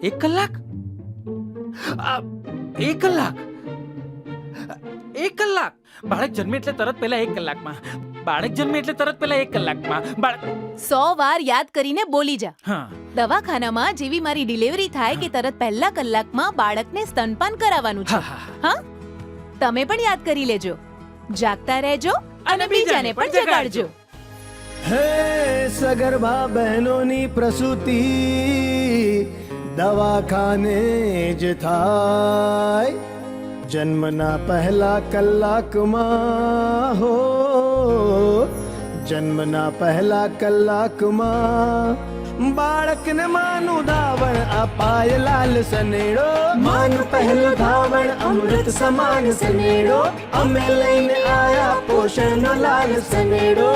1 કલાક? 1 કલાક? 1 કલાક? બાળક જન્મે એટલે તરત પહેલા 1 કલાકમાં. બાળક જન્મે એટલે તરત પહેલા 1 કલાકમાં. 100 વાર યાદ કરીને બોલી જા. હા. દવાખાનામાં જેવી મારી ડિલિવરી થાય કે તરત પહેલા કલાકમાં બાળકને સ્તનપાન કરાવવાનું છે. હા, તમે પણ યાદ કરી લેજો. જાગતા રહેજો અને બીજાને પણ જગાડજો. હે સગર્ભા બહેનોની પ્રસૂતિ દવાખાને જ થાય. જન્મના પહેલા કલાકમાં હો, જન્મના પહેલા કલાકમાં બાળકને માનું ધાવણ અપાય લાલ સનેડો. માનું પહેલું ધાવણ અમૃત સમાન સનેડો. અમે લઈને આયા પોષણનો લાલ સનેડો.